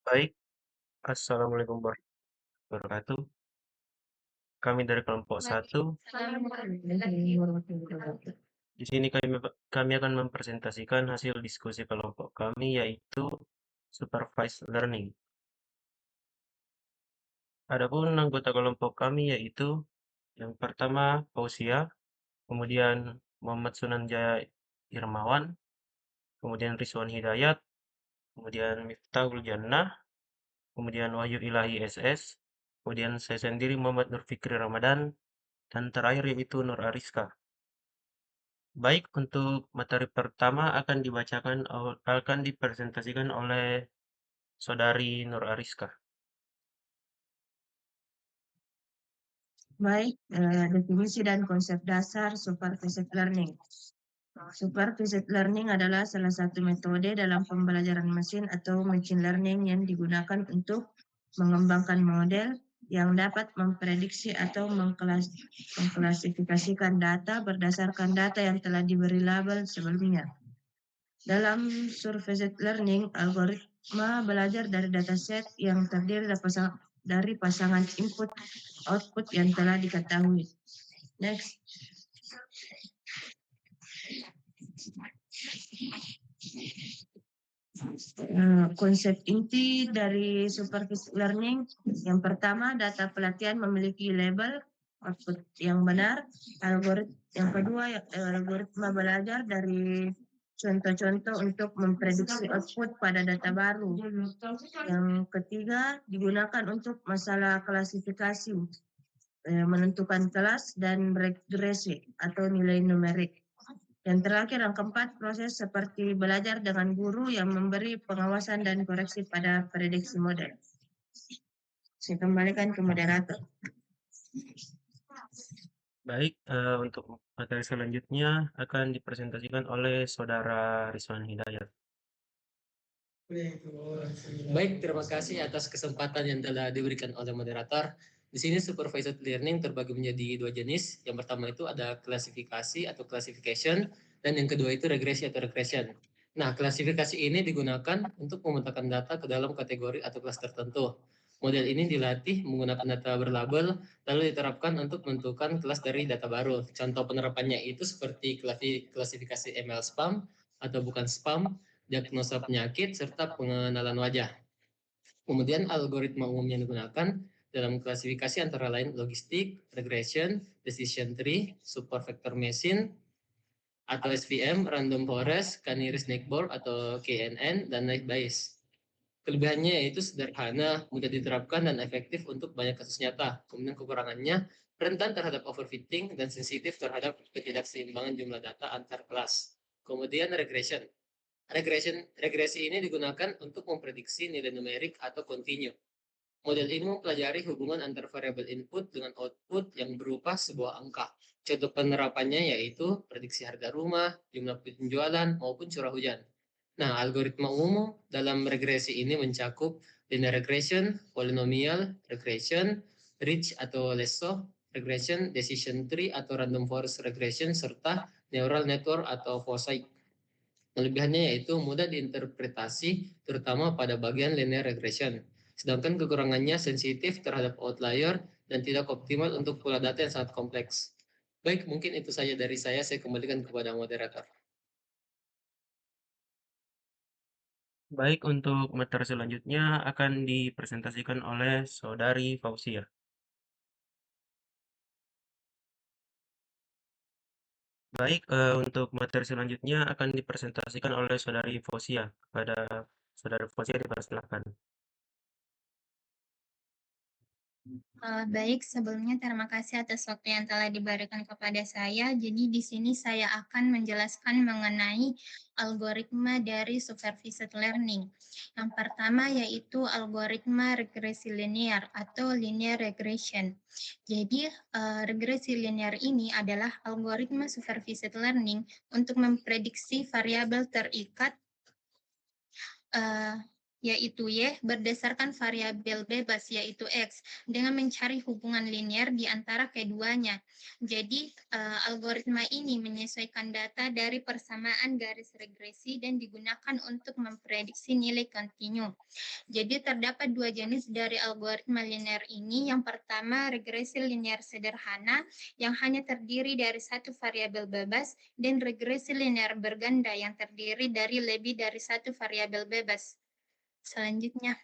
Baik, assalamualaikum warahmatullahi wabarakatuh. Kami dari kelompok satu. Di sini kami akan mempresentasikan hasil diskusi kelompok kami, yaitu supervised learning. Adapun anggota kelompok kami yaitu yang pertama Fausia, kemudian Muhammad Sunanjaya Irmawan, kemudian Rizwan Hidayat, kemudian Miftahul Jannah, kemudian Wahyu Ilahi SS, kemudian saya sendiri Muhammad Nur Fikri Ramadan, dan terakhir yaitu Nur Ariska. Baik, untuk materi pertama akan dipresentasikan oleh Saudari Nur Ariska. Baik, definisi dan konsep dasar supervised learning. Supervised learning adalah salah satu metode dalam pembelajaran mesin atau machine learning yang digunakan untuk mengembangkan model yang dapat memprediksi atau mengklasifikasikan data berdasarkan data yang telah diberi label sebelumnya. Dalam supervised learning, algoritma belajar dari dataset yang terdiri dari pasangan input-output yang telah diketahui. Next. Konsep inti dari supervised learning, yang pertama, data pelatihan memiliki label output yang benar. Yang kedua, algoritma belajar dari contoh-contoh untuk memprediksi output pada data baru. Yang ketiga, digunakan untuk masalah klasifikasi, menentukan kelas dan regresi atau nilai numerik. Yang terakhir, yang keempat, proses seperti belajar dengan guru yang memberi pengawasan dan koreksi pada prediksi model. Saya kembalikan ke moderator. Baik, untuk materi selanjutnya akan dipresentasikan oleh Saudara Rizwan Hidayat. Baik, terima kasih atas kesempatan yang telah diberikan oleh moderator. Di sini supervised learning terbagi menjadi dua jenis. Yang pertama itu ada klasifikasi atau classification, dan yang kedua itu regresi atau regression. Nah, klasifikasi ini digunakan untuk memetakan data ke dalam kategori atau kelas tertentu. Model ini dilatih menggunakan data berlabel, lalu diterapkan untuk menentukan kelas dari data baru. Contoh penerapannya itu seperti klasifikasi email spam atau bukan spam, diagnosa penyakit, serta pengenalan wajah. Kemudian algoritma umum yang digunakan dalam klasifikasi antara lain logistik, regression, decision tree, super vector machine, atau SVM, random forest, canary snakeball atau KNN, dan night bayes. Kelebihannya yaitu sederhana, mudah diterapkan, dan efektif untuk banyak kasus nyata. Kemudian kekurangannya, rentan terhadap overfitting dan sensitif terhadap ketidakseimbangan jumlah data antar kelas. Kemudian regression. Regresi ini digunakan untuk memprediksi nilai numerik atau continue. Model ini mempelajari hubungan antar variabel input dengan output yang berupa sebuah angka. Contoh penerapannya yaitu prediksi harga rumah, jumlah penjualan, maupun curah hujan. Nah, algoritma umum dalam regresi ini mencakup linear regression, polynomial regression, ridge atau lasso regression, decision tree atau random forest regression, serta neural network atau foci. Kelebihannya yaitu mudah diinterpretasi, terutama pada bagian linear regression. Sedangkan kekurangannya sensitif terhadap outlier dan tidak optimal untuk pola data yang sangat kompleks. Baik, mungkin itu saja dari saya kembalikan kepada moderator. Baik, untuk materi selanjutnya akan dipresentasikan oleh Saudari Fausia. Baik, untuk materi selanjutnya akan dipresentasikan oleh Saudari Fausia. Kepada Saudari Fausia dipersilakan. Baik, sebelumnya terima kasih atas waktu yang telah diberikan kepada saya. Jadi di sini saya akan menjelaskan mengenai algoritma dari supervised learning. Yang pertama yaitu algoritma regresi linear atau linear regression. Jadi regresi linear ini adalah algoritma supervised learning untuk memprediksi variabel terikat yaitu Y, berdasarkan variabel bebas, yaitu X, dengan mencari hubungan linear di antara keduanya. Jadi, algoritma ini menyesuaikan data dari persamaan garis regresi dan digunakan untuk memprediksi nilai kontinu. Jadi, terdapat dua jenis dari algoritma linear ini. Yang pertama, regresi linear sederhana yang hanya terdiri dari satu variabel bebas, dan regresi linear berganda yang terdiri dari lebih dari satu variabel bebas. Selanjutnya,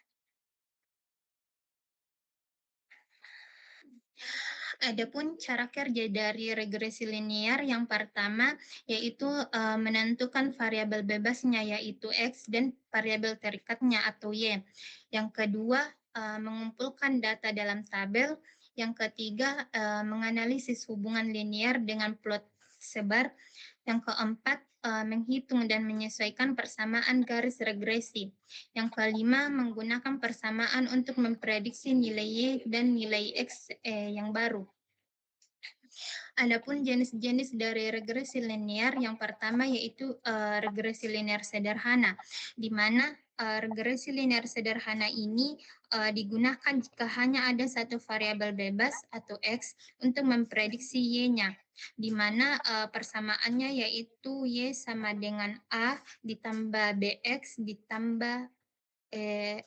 adapun cara kerja dari regresi linear yang pertama yaitu menentukan variabel bebasnya yaitu X dan variabel terikatnya atau Y. Yang kedua, mengumpulkan data dalam tabel. Yang ketiga, menganalisis hubungan linear dengan plot sebar. Yang keempat, menghitung dan menyesuaikan persamaan garis regresi. Yang kelima, menggunakan persamaan untuk memprediksi nilai Y dan nilai X yang baru. Adapun jenis-jenis dari regresi linear, yang pertama yaitu regresi linear sederhana, di mana regresi linear sederhana ini digunakan jika hanya ada satu variabel bebas atau X untuk memprediksi Y-nya, di mana persamaannya yaitu Y sama dengan A ditambah BX ditambah E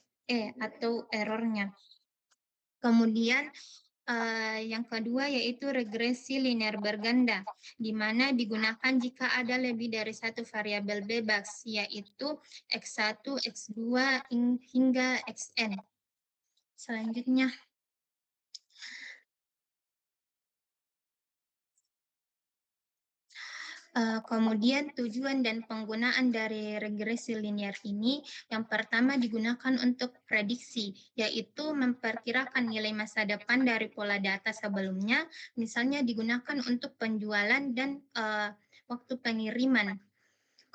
atau errornya. Kemudian yang kedua yaitu regresi linear berganda, di mana digunakan jika ada lebih dari satu variabel bebas, yaitu X1, X2, hingga Xn. Selanjutnya, kemudian tujuan dan penggunaan dari regresi linear ini, yang pertama digunakan untuk prediksi, yaitu memperkirakan nilai masa depan dari pola data sebelumnya, misalnya digunakan untuk penjualan dan waktu pengiriman.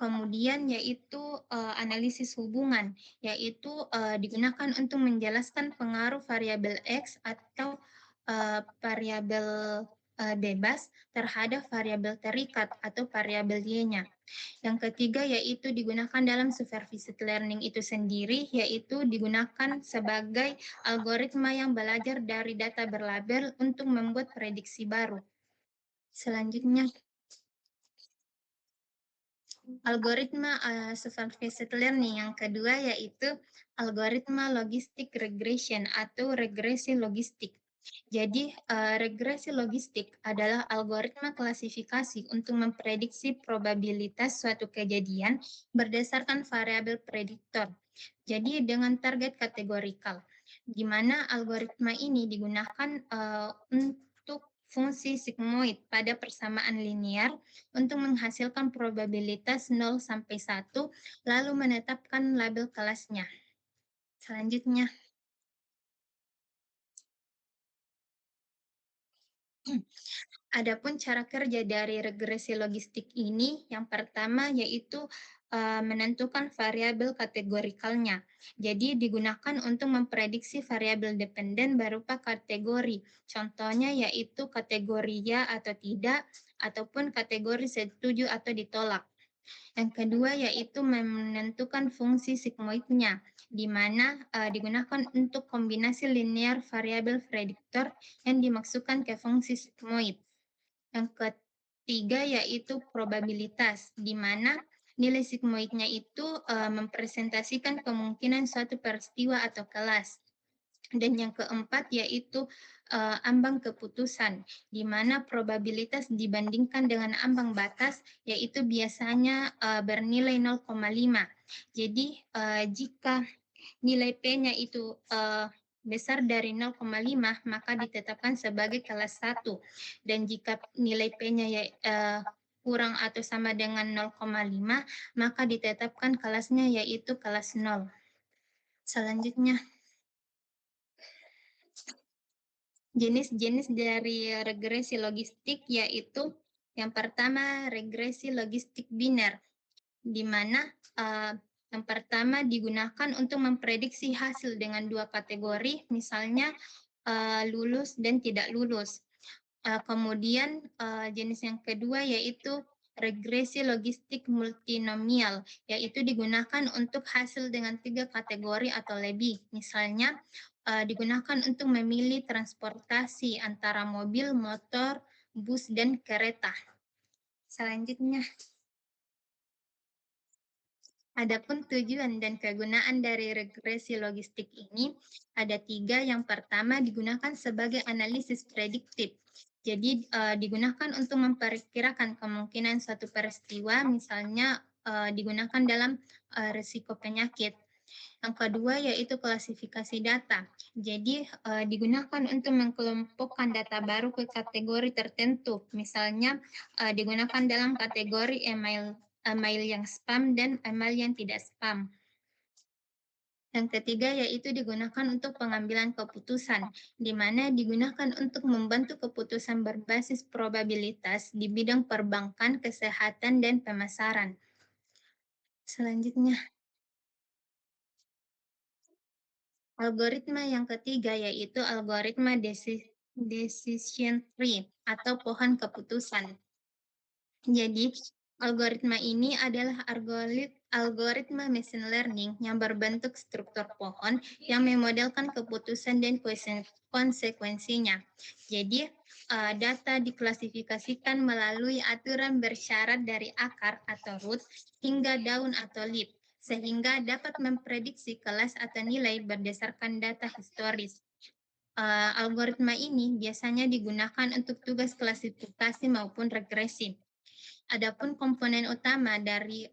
Kemudian yaitu analisis hubungan, yaitu digunakan untuk menjelaskan pengaruh variabel X atau variabel bebas terhadap variabel terikat atau variabel Y-nya. Yang ketiga yaitu digunakan dalam supervised learning itu sendiri, yaitu digunakan sebagai algoritma yang belajar dari data berlabel untuk membuat prediksi baru. Selanjutnya, algoritma supervised learning yang kedua yaitu algoritma logistic regression atau regresi logistik. Jadi, regresi logistik adalah algoritma klasifikasi untuk memprediksi probabilitas suatu kejadian berdasarkan variabel prediktor. Jadi, dengan target kategorikal, di mana algoritma ini digunakan untuk fungsi sigmoid pada persamaan linear untuk menghasilkan probabilitas 0 sampai 1, lalu menetapkan label kelasnya. Selanjutnya, adapun cara kerja dari regresi logistik ini, yang pertama yaitu menentukan variabel kategorikalnya. Jadi digunakan untuk memprediksi variabel dependen berupa kategori. Contohnya yaitu kategori ya atau tidak, ataupun kategori setuju atau ditolak. Yang kedua yaitu menentukan fungsi sigmoidnya, di mana digunakan untuk kombinasi linear variabel prediktor yang dimaksudkan ke fungsi sigmoid. Yang ketiga yaitu probabilitas, di mana nilai sigmoidnya itu mempresentasikan kemungkinan suatu peristiwa atau kelas. Dan yang keempat yaitu ambang keputusan, di mana probabilitas dibandingkan dengan ambang batas yaitu biasanya bernilai 0,5. Jadi jika nilai P-nya itu besar dari 0,5 maka ditetapkan sebagai kelas 1. Dan jika nilai P-nya kurang atau sama dengan 0,5 maka ditetapkan kelasnya yaitu kelas 0. Selanjutnya, jenis-jenis dari regresi logistik yaitu yang pertama regresi logistik biner, di mana yang pertama digunakan untuk memprediksi hasil dengan dua kategori, misalnya lulus dan tidak lulus. Kemudian jenis yang kedua yaitu regresi logistik multinomial, yaitu digunakan untuk hasil dengan 3 kategori atau lebih. Misalnya, digunakan untuk memilih transportasi antara mobil, motor, bus, dan kereta. Selanjutnya, adapun tujuan dan kegunaan dari regresi logistik ini ada 3. Yang pertama digunakan sebagai analisis prediktif. Jadi digunakan untuk memperkirakan kemungkinan suatu peristiwa, misalnya digunakan dalam risiko penyakit. Yang kedua yaitu klasifikasi data. Jadi digunakan untuk mengkelompokkan data baru ke kategori tertentu. Misalnya digunakan dalam kategori email yang spam dan email yang tidak spam. Yang ketiga yaitu digunakan untuk pengambilan keputusan, di mana digunakan untuk membantu keputusan berbasis probabilitas di bidang perbankan, kesehatan, dan pemasaran. Selanjutnya, algoritma yang ketiga yaitu algoritma decision tree atau pohon keputusan. Jadi, algoritma ini adalah algoritma machine learning yang berbentuk struktur pohon yang memodelkan keputusan dan konsekuensinya. Jadi, data diklasifikasikan melalui aturan bersyarat dari akar atau root hingga daun atau leaf, sehingga dapat memprediksi kelas atau nilai berdasarkan data historis. Algoritma ini biasanya digunakan untuk tugas klasifikasi maupun regresi. Adapun komponen utama dari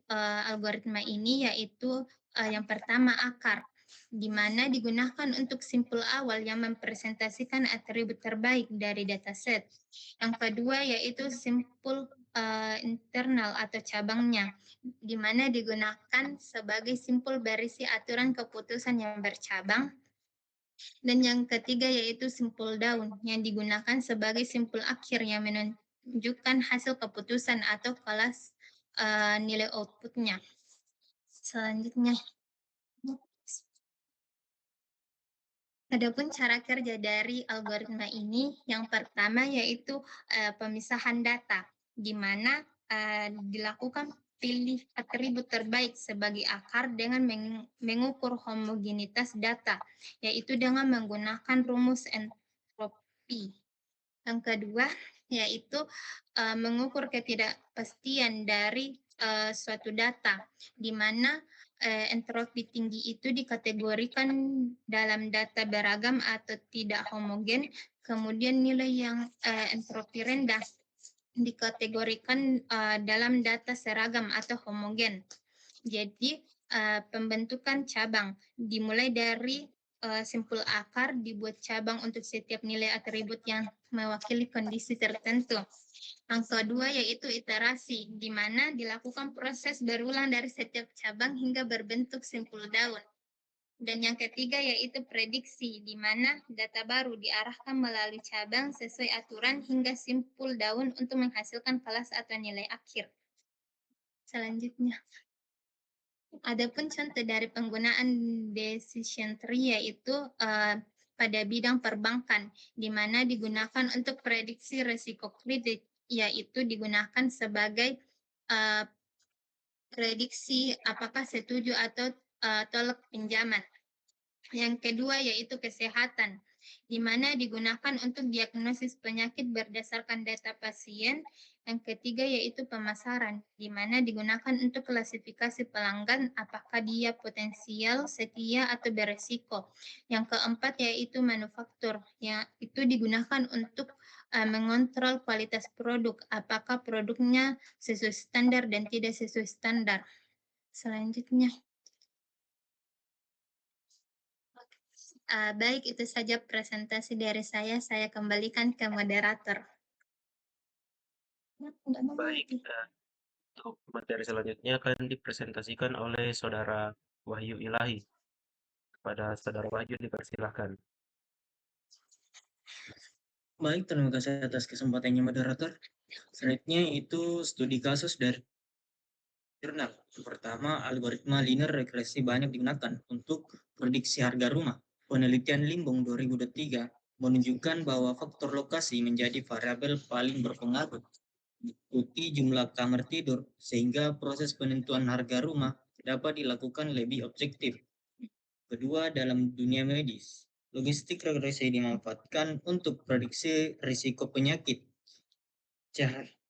algoritma ini yaitu yang pertama akar, di mana digunakan untuk simpul awal yang mempresentasikan atribut terbaik dari dataset. Yang kedua yaitu simpul internal atau cabangnya, di mana digunakan sebagai simpul berisi aturan keputusan yang bercabang. Dan yang ketiga yaitu simpul daun yang digunakan sebagai simpul akhir yang menunjukkan hasil keputusan atau kelas nilai outputnya. Selanjutnya, adapun cara kerja dari algoritma ini, yang pertama yaitu pemisahan data, di mana dilakukan pilih atribut terbaik sebagai akar dengan mengukur homogenitas data, yaitu dengan menggunakan rumus entropi. Yang kedua, yaitu mengukur ketidakpastian dari suatu data, di mana entropi tinggi itu dikategorikan dalam data beragam atau tidak homogen, kemudian nilai yang entropi rendah dikategorikan dalam data seragam atau homogen. Jadi pembentukan cabang dimulai dari simpul akar, dibuat cabang untuk setiap nilai atribut yang mewakili kondisi tertentu. Yang kedua yaitu iterasi, di mana dilakukan proses berulang dari setiap cabang hingga berbentuk simpul daun. Dan yang ketiga yaitu prediksi, di mana data baru diarahkan melalui cabang sesuai aturan hingga simpul daun untuk menghasilkan kelas atau nilai akhir. Selanjutnya, adapun contoh dari penggunaan decision tree yaitu pada bidang perbankan, di mana digunakan untuk prediksi risiko kredit, yaitu digunakan sebagai prediksi apakah setuju atau tolak pinjaman. Yang kedua yaitu kesehatan, di mana digunakan untuk diagnosis penyakit berdasarkan data pasien. Yang ketiga yaitu pemasaran, di mana digunakan untuk klasifikasi pelanggan apakah dia potensial, setia, atau beresiko. Yang keempat yaitu manufaktur, yang itu digunakan untuk mengontrol kualitas produk, apakah produknya sesuai standar dan tidak sesuai standar. Selanjutnya, baik, itu saja presentasi dari saya. Saya kembalikan ke moderator. Baik, untuk materi selanjutnya akan dipresentasikan oleh Saudara Wahyu Ilahi. Kepada Saudara Wahyu dipersilahkan. Baik, terima kasih atas kesempatannya moderator. Selanjutnya itu studi kasus dari jurnal. Pertama, algoritma linear regresi banyak digunakan untuk prediksi harga rumah. Penelitian Limbong 2023 menunjukkan bahwa faktor lokasi menjadi variabel paling berpengaruh mengikuti jumlah kamar tidur, sehingga proses penentuan harga rumah dapat dilakukan lebih objektif. Kedua, dalam dunia medis, logistik regresi dimanfaatkan untuk prediksi risiko penyakit.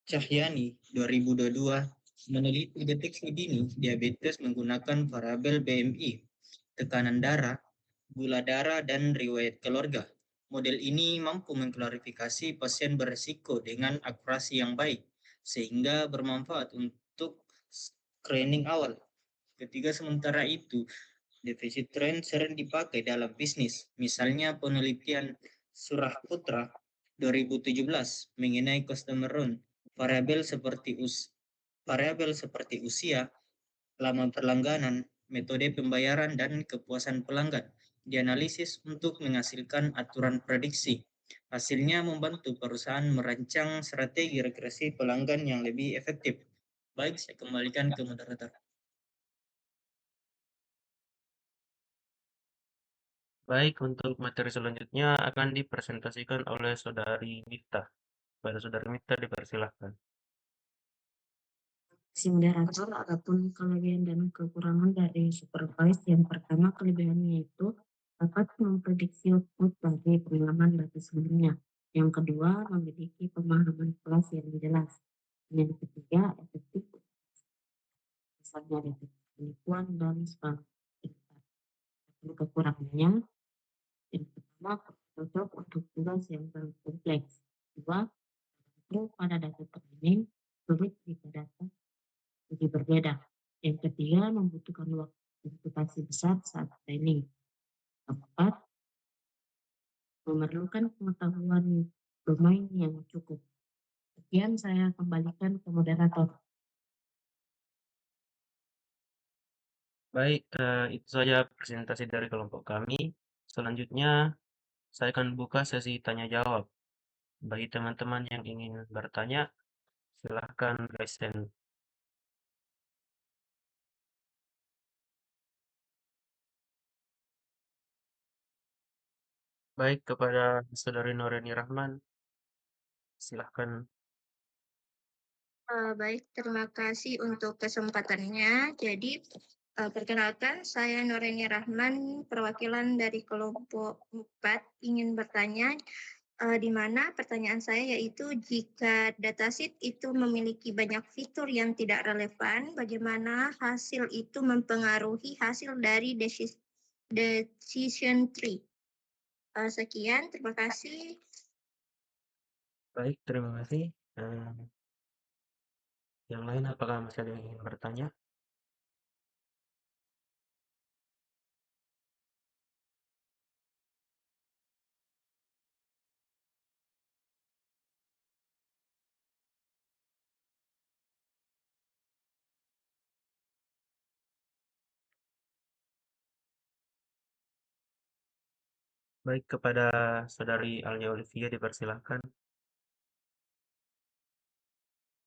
Cahyani 2022 meneliti deteksi dini diabetes menggunakan variabel BMI, tekanan darah, gula darah, dan riwayat keluarga. Model ini mampu mengklarifikasi pasien berisiko dengan akurasi yang baik, sehingga bermanfaat untuk screening awal. Ketiga, sementara itu, defisit trend sering dipakai dalam bisnis. Misalnya penelitian Surah Putra 2017 mengenai customer run, variabel seperti usia, lama berlangganan, metode pembayaran, dan kepuasan pelanggan dianalisis untuk menghasilkan aturan prediksi. Hasilnya membantu perusahaan merancang strategi regresi pelanggan yang lebih efektif. Baik, saya kembalikan ke moderator. Baik, untuk materi selanjutnya akan dipresentasikan oleh Saudari Miftah. Pada Saudari Miftah dipersilahkan. Moderator, adapun kelebihan dan kekurangan dari supervise, yang pertama kelebihannya itu dapat memprediksi output dari pengalaman data sebelumnya. Yang kedua, memiliki pemahaman kelas yang jelas. Yang ketiga, efektif misalnya deteksi penipuan dan skala. Adapun kekurangannya, yang pertama cocok untuk tugas yang terlalu kompleks. Dua, terlalu pada data training, sulit jika data lebih berbeda. Yang ketiga, membutuhkan waktu komputasi besar saat training. Keempat, memerlukan pengetahuan domain yang cukup. Sekian, saya kembalikan ke moderator. Baik, itu saja presentasi dari kelompok kami. Selanjutnya, saya akan buka sesi tanya jawab. Bagi teman-teman yang ingin bertanya, silahkan raise hand. Baik, kepada Saudari Noreni Rahman, silahkan. Baik, terima kasih untuk kesempatannya. Jadi, perkenalkan, saya Noreni Rahman, perwakilan dari kelompok 4, ingin bertanya, di mana pertanyaan saya yaitu jika datasheet itu memiliki banyak fitur yang tidak relevan, bagaimana hasil itu mempengaruhi hasil dari decision tree. Sekian, terima kasih. Baik, terima kasih. Yang lain apakah masih ada yang ingin bertanya? Baik, kepada Saudari Alia Olivia dipersilahkan.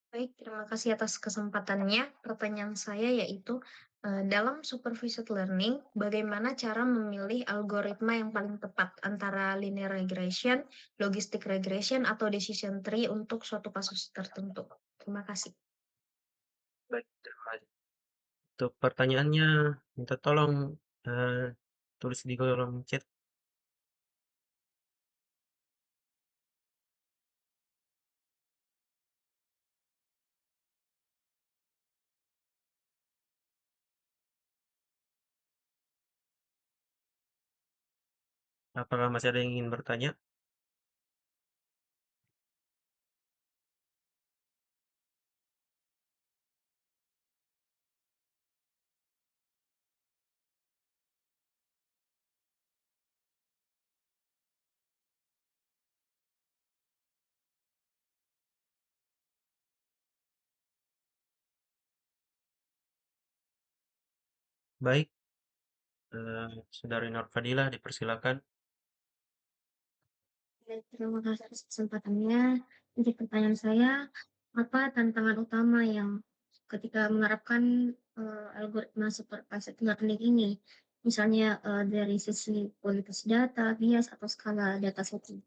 Baik, terima kasih atas kesempatannya. Pertanyaan saya yaitu, dalam supervised learning, bagaimana cara memilih algoritma yang paling tepat antara linear regression, logistic regression, atau decision tree untuk suatu kasus tertentu? Terima kasih. Baik, terima kasih. Untuk pertanyaannya, minta tolong tulis di kolom chat. Apakah masih ada yang ingin bertanya? Baik, Saudari Nur Fadilah dipersilakan. Baik, terima kasih atas kesempatannya. Untuk pertanyaan saya, apa tantangan utama yang ketika menerapkan algoritma supervised learning ini? Misalnya dari sisi kualitas data, bias, atau skala data setting.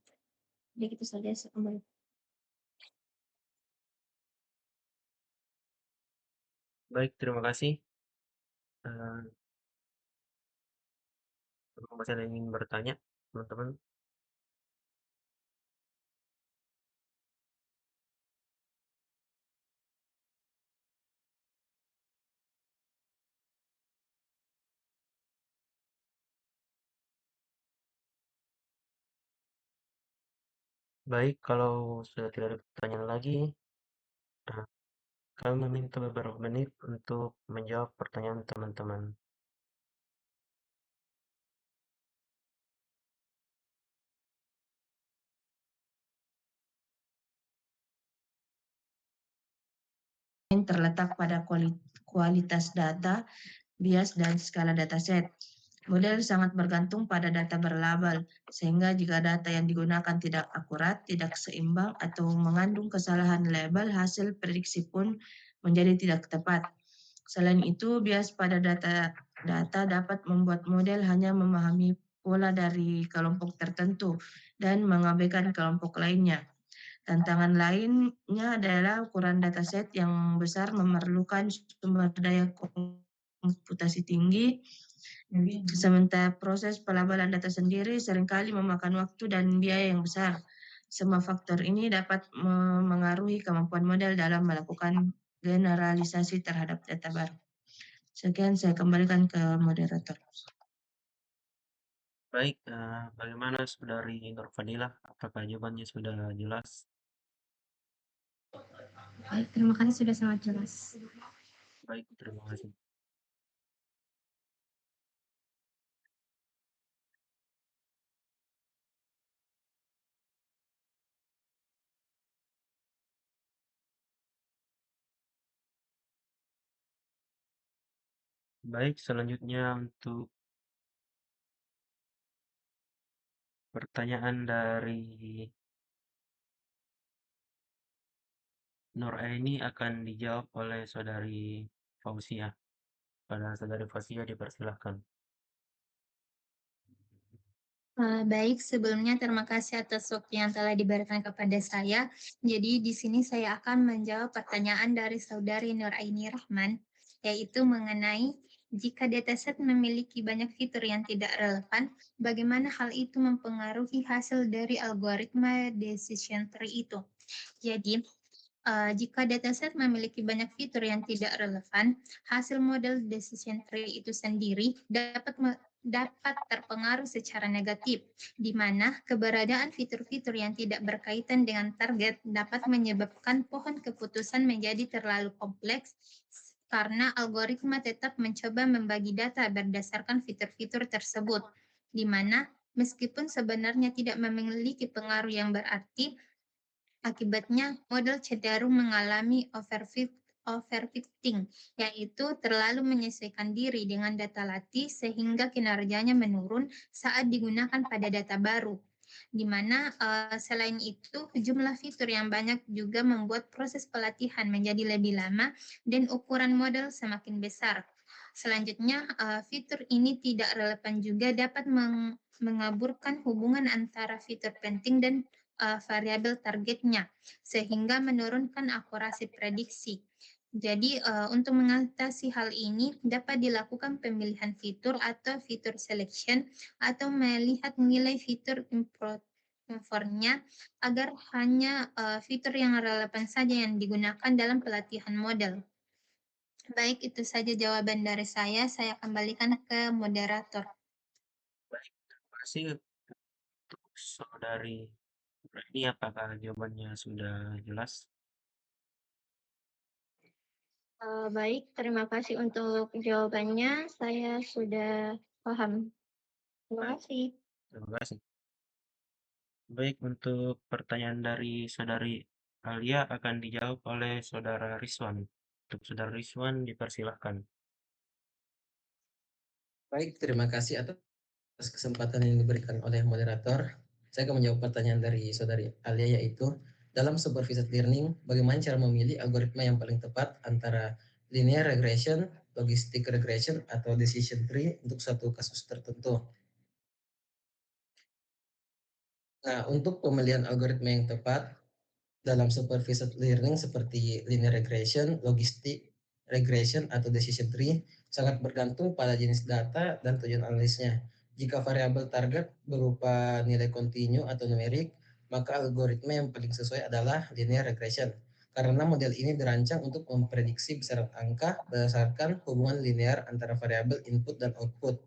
Jadi itu saja, saya kembali. Baik, terima kasih. Eh, masih ada yang ingin bertanya, teman-teman? Baik, kalau sudah tidak ada pertanyaan lagi, eh, kami meminta beberapa menit untuk menjawab pertanyaan teman-teman. Terletak pada kualitas data, bias, dan skala dataset. Model sangat bergantung pada data berlabel, sehingga jika data yang digunakan tidak akurat, tidak seimbang, atau mengandung kesalahan label, hasil prediksi pun menjadi tidak tepat. Selain itu, bias pada data dapat membuat model hanya memahami pola dari kelompok tertentu dan mengabaikan kelompok lainnya. Tantangan lainnya adalah ukuran dataset yang besar memerlukan sumber daya komputasi tinggi, sementara proses pelabelan data sendiri seringkali memakan waktu dan biaya yang besar. Semua faktor ini dapat mengaruhi kemampuan model dalam melakukan generalisasi terhadap data baru. Sekian, saya kembalikan ke moderator. Baik, bagaimana Saudari Nurfadilah? Apakah jawabannya sudah jelas? Baik, terima kasih sudah sangat jelas. Baik, terima kasih. Baik, selanjutnya untuk pertanyaan dari Nur Aini akan dijawab oleh Saudari Fauzia. Pada Saudari Fauzia dipersilahkan. Baik, sebelumnya terima kasih atas waktu yang telah diberikan kepada saya. Jadi di sini saya akan menjawab pertanyaan dari Saudari Nur Aini Rahman, yaitu mengenai jika dataset memiliki banyak fitur yang tidak relevan, bagaimana hal itu mempengaruhi hasil dari algoritma decision tree itu. Jadi, jika dataset memiliki banyak fitur yang tidak relevan, hasil model decision tree itu sendiri dapat terpengaruh secara negatif, di mana keberadaan fitur-fitur yang tidak berkaitan dengan target dapat menyebabkan pohon keputusan menjadi terlalu kompleks karena algoritma tetap mencoba membagi data berdasarkan fitur-fitur tersebut, di mana meskipun sebenarnya tidak memiliki pengaruh yang berarti, akibatnya model cenderung mengalami overfitting, yaitu terlalu menyesuaikan diri dengan data latih sehingga kinerjanya menurun saat digunakan pada data baru. Di mana selain itu jumlah fitur yang banyak juga membuat proses pelatihan menjadi lebih lama dan ukuran model semakin besar. Selanjutnya, fitur ini tidak relevan juga dapat mengaburkan hubungan antara fitur penting dan variabel targetnya, sehingga menurunkan akurasi prediksi. Jadi, untuk mengatasi hal ini dapat dilakukan pemilihan fitur atau fitur selection atau melihat nilai fitur importnya agar hanya fitur yang relevan saja yang digunakan dalam pelatihan model. Baik, itu saja jawaban dari saya. Saya kembalikan ke moderator. Baik, terima kasih untuk Saudari Ini apakah jawabannya sudah jelas? Baik, terima kasih untuk jawabannya. Saya sudah paham. Terima Baik, kasih. terima kasih. Baik, untuk pertanyaan dari Saudari Alia akan dijawab oleh Saudara Rizwan. Untuk Saudara Rizwan, dipersilahkan. Baik, terima kasih atas kesempatan yang diberikan oleh moderator. Saya akan menjawab pertanyaan dari Saudari Alia, yaitu dalam supervised learning, bagaimana cara memilih algoritma yang paling tepat antara linear regression, logistic regression, atau decision tree untuk satu kasus tertentu. Nah, untuk pemilihan algoritma yang tepat dalam supervised learning seperti linear regression, logistic regression atau decision tree sangat bergantung pada jenis data dan tujuan analisnya. Jika variabel target berupa nilai kontinu atau numerik, maka algoritma yang paling sesuai adalah linear regression. Karena model ini dirancang untuk memprediksi besaran angka berdasarkan hubungan linear antara variabel input dan output.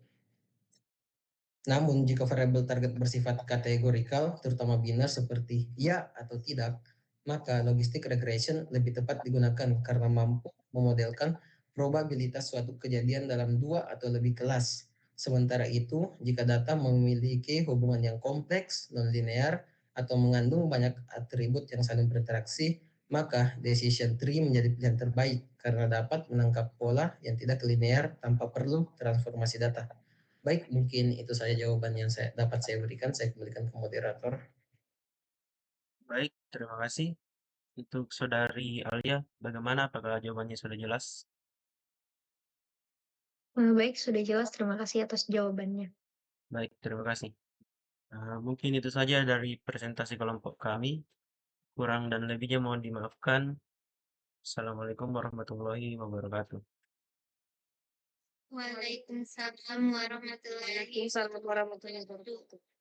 Namun, jika variabel target bersifat kategorikal, terutama biner seperti ya atau tidak, maka logistic regression lebih tepat digunakan karena mampu memodelkan probabilitas suatu kejadian dalam 2 atau lebih kelas. Sementara itu, jika data memiliki hubungan yang kompleks, non-linear, atau mengandung banyak atribut yang saling berinteraksi, maka decision tree menjadi pilihan terbaik karena dapat menangkap pola yang tidak linear tanpa perlu transformasi data. Baik, mungkin itu saja jawaban yang dapat saya berikan. Saya kembalikan ke moderator. Baik, terima kasih. Untuk Saudari Alia, bagaimana? Apakah jawabannya sudah jelas? Baik, sudah jelas. Terima kasih atas jawabannya. Baik, terima kasih. Mungkin itu saja dari presentasi kelompok kami. Kurang dan lebihnya mohon dimaafkan. Assalamualaikum warahmatullahi wabarakatuh. Waalaikumsalam warahmatullahi Waalaikumsalam warahmatullahi wabarakatuh.